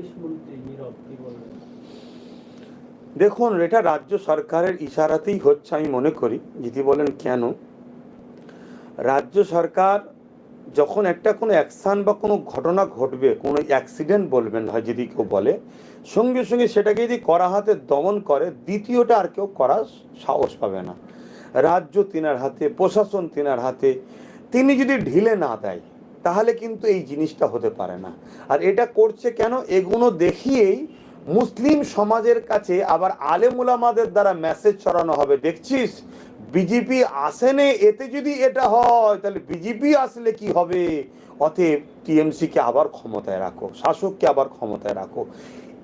Police মন্ত্রী নীরব, কি বলবেন? দেখুন, এটা রাজ্য সরকারের ইশারাতেই হচ্ছে আমি মনে করি। যদি বলেন কেন, রাজ্য সরকার যখন একটা কোনো অ্যাকশান বা কোনো ঘটনা ঘটবে, কোনো অ্যাক্সিডেন্ট বলবেন হয় যদি কেউ বলে, সঙ্গে সঙ্গে সেটাকে যদি কড়া হাতে দমন করে, দ্বিতীয়টা আর কেউ করার সাহস পাবে না। রাজ্য তিনার হাতে, প্রশাসন তিনার হাতে, তিনি যদি ঢিলে না দেয় তাহলে কিন্তু এই জিনিসটা হতে পারে না। আর এটা করছে কেন? এগুলো দেখিয়েই মুসলিম সমাজের কাছে আবার আলেম উলামাদের দ্বারা মেসেজ ছড়ানো হবে, দেখছিস বিজেপি আসেনে, এতে যদি এটা হয় তাহলে বিজেপি আসলে কি হবে, অতএব টিএমসিকে আবার ক্ষমতায় রাখো, শাসককে আবার ক্ষমতায় রাখো।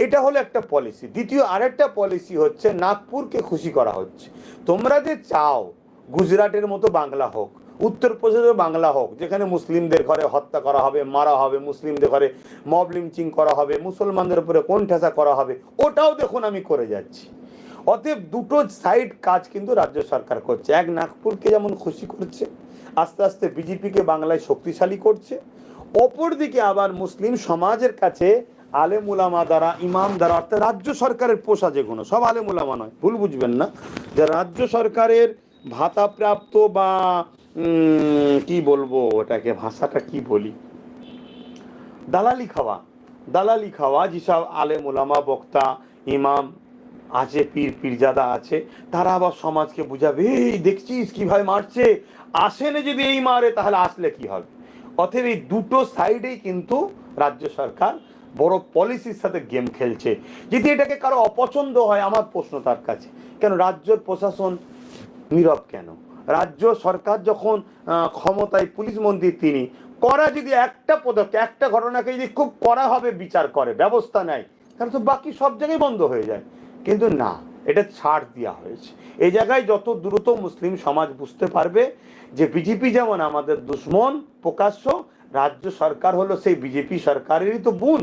এটা হলো একটা পলিসি। দ্বিতীয় আরেকটা পলিসি হচ্ছে নাগপুরকে খুশি করা হচ্ছে। তোমরা যে চাও গুজরাটের মতো বাংলা হোক, উত্তরপ্রদেশে বাংলা হোক, যেখানে মুসলিমদের ঘরে হত্যা করা হবে, মারা হবে, মুসলিমদের ঘরে মব লিঞ্চিং করা হবে, মুসলমানদের উপরে কোন ঠেসা করা হবে, ওটাও দেখুন আমি করে যাচ্ছি। অতএব দুটো সাইড কাজ কিন্তু রাজ্য সরকার করছে। এক, নাগপুরকে যেমন খুশি করছে, আস্তে আস্তে বিজেপিকে বাংলায় শক্তিশালী করছে। অপরদিকে আবার মুসলিম সমাজের কাছে আলেম উলামা দ্বারা, ইমাম দ্বারা, অর্থাৎ রাজ্য সরকারের পোষা যেগুলো, সব আলেম উলামা নয়, ভুল বুঝবেন না, যে রাজ্য সরকারের ভাতাপ্রাপ্ত বা কি বলবো ওটাকে, ভাষাটা কি বলি, দালালি খাওয়া যেসব আলেম ওলামা, বক্তা, ইমাম আছে, পীরজাদা আছে, তারা আবার সমাজকে বুঝাবে, এই দেখছিস কিভাবে মারছে, আসেনে যদি এই মারে তাহলে আসলে কি হবে। অতএব এই দুটো সাইডেই কিন্তু রাজ্য সরকার বড় পলিসির সাথে গেম খেলছে। যদি এটাকে কারো অপছন্দ হয়, আমার প্রশ্ন তার কাছে, কেন রাজ্যের প্রশাসন নীরব কেন? রাজ্য সরকার যখন ক্ষমতায়, পুলিশ মন্ত্রী তিনি, করা যদি একটা পদক্ষেপ, একটা ঘটনাকে যদি খুব কড়াভাবে বিচার করে, ব্যবস্থা নেয়, তাহলে তো বাকি সব জায়গায় বন্ধ হয়ে যায়। কিন্তু না, এটা ছাড় দেওয়া হয়েছে। এই জায়গায় যত দ্রুত মুসলিম সমাজ বুঝতে পারবে যে বিজেপি যেমন আমাদের দুশ্মন প্রকাশ্য, রাজ্য সরকার হলো সেই বিজেপি সরকারেরই তো বোন।